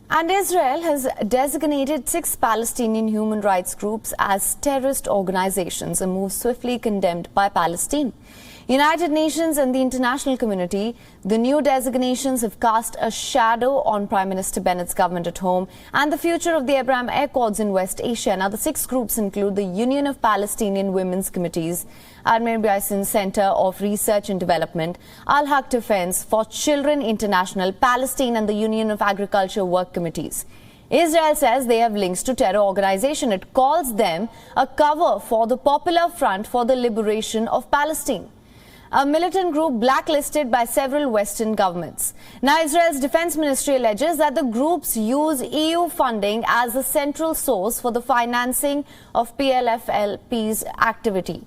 And Israel has designated 6 Palestinian human rights groups as terrorist organizations, a move swiftly condemned by Palestine. United Nations and the international community, the new designations have cast a shadow on Prime Minister Bennett's government at home and the future of the Abraham Accords in West Asia. Now, the 6 groups include the Union of Palestinian Women's Committees, Admiral Bryson Center of Research and Development, Al-Haq Defense for Children International, Palestine and the Union of Agriculture Work Committees. Israel says they have links to terror organization. It calls them a cover for the Popular Front for the Liberation of Palestine, a militant group blacklisted by several Western governments. Now, Israel's defense ministry alleges that the groups use EU funding as a central source for the financing of PLFLP's activity.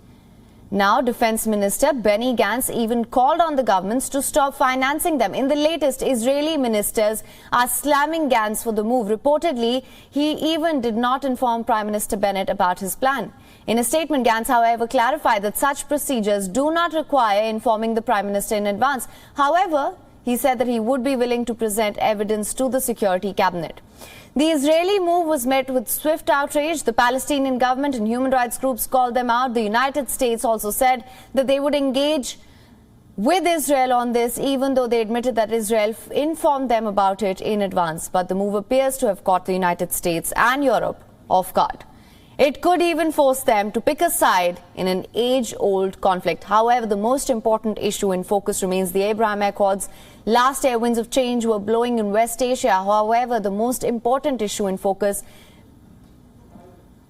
Now, Defense Minister Benny Gantz even called on the governments to stop financing them. In the latest, Israeli ministers are slamming Gantz for the move. Reportedly, he even did not inform Prime Minister Bennett about his plan. In a statement, Gantz, however, clarified that such procedures do not require informing the Prime Minister in advance. However, he said that he would be willing to present evidence to the Security Cabinet. The Israeli move was met with swift outrage. The Palestinian government and human rights groups called them out. The United States also said that they would engage with Israel on this, even though they admitted that Israel informed them about it in advance. But the move appears to have caught the United States and Europe off guard. It could even force them to pick a side in an age-old conflict. However, the most important issue in focus remains the Abraham Accords. Last year, winds of change were blowing in West Asia. However, the most important issue in focus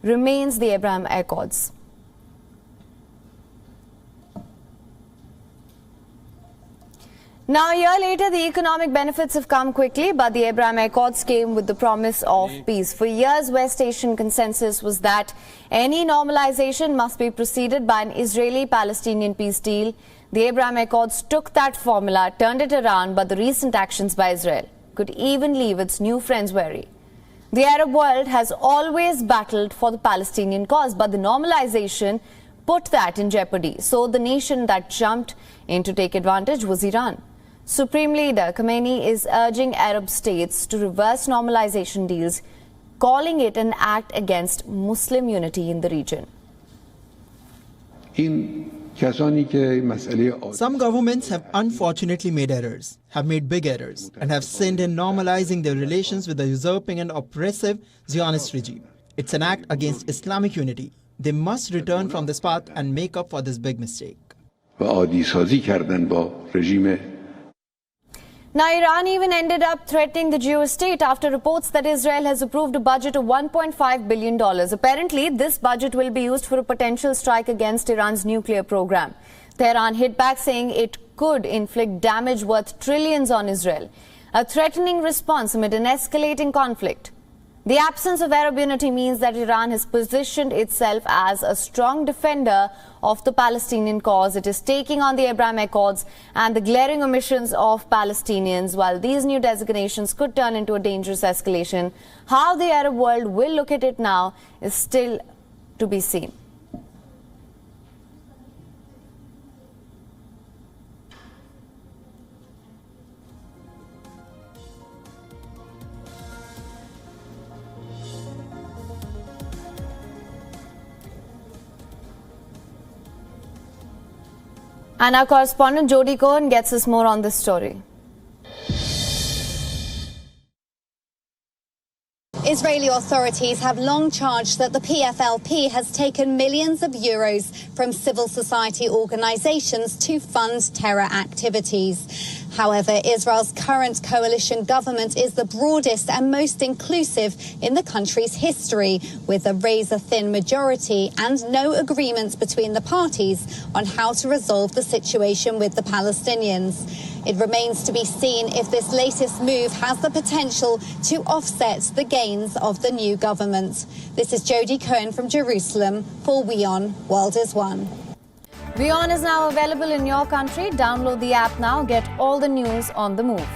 remains the Abraham Accords. Now, a year later, the economic benefits have come quickly, but the Abraham Accords came with the promise of peace. For years, West Asian consensus was that any normalization must be preceded by an Israeli-Palestinian peace deal. The Abraham Accords took that formula, turned it around, but the recent actions by Israel could even leave its new friends wary. The Arab world has always battled for the Palestinian cause, but the normalization put that in jeopardy. So the nation that jumped in to take advantage was Iran. Supreme Leader Khamenei is urging Arab states to reverse normalization deals, calling it an act against Muslim unity in the region. Some governments have unfortunately made errors, have made big errors, and have sinned in normalizing their relations with the usurping and oppressive Zionist regime. It's an act against Islamic unity. They must return from this path and make up for this big mistake. Now, Iran even ended up threatening the Jewish state after reports that Israel has approved a budget of $1.5 billion. Apparently, this budget will be used for a potential strike against Iran's nuclear program. Tehran hit back, saying it could inflict damage worth trillions on Israel, a threatening response amid an escalating conflict. The absence of Arab unity means that Iran has positioned itself as a strong defender of the Palestinian cause. It is taking on the Abraham Accords and the glaring omissions of Palestinians. While these new designations could turn into a dangerous escalation, how the Arab world will look at it now is still to be seen. And our correspondent Jody Cohen gets us more on this story. Israeli authorities have long charged that the PFLP has taken millions of euros from civil society organizations to fund terror activities. However, Israel's current coalition government is the broadest and most inclusive in the country's history, with a razor-thin majority and no agreements between the parties on how to resolve the situation with the Palestinians. It remains to be seen if this latest move has the potential to offset the gains of the new government. This is Jody Cohen from Jerusalem for WION World is One. WION is now available in your country. Download the app now. Get all the news on the move.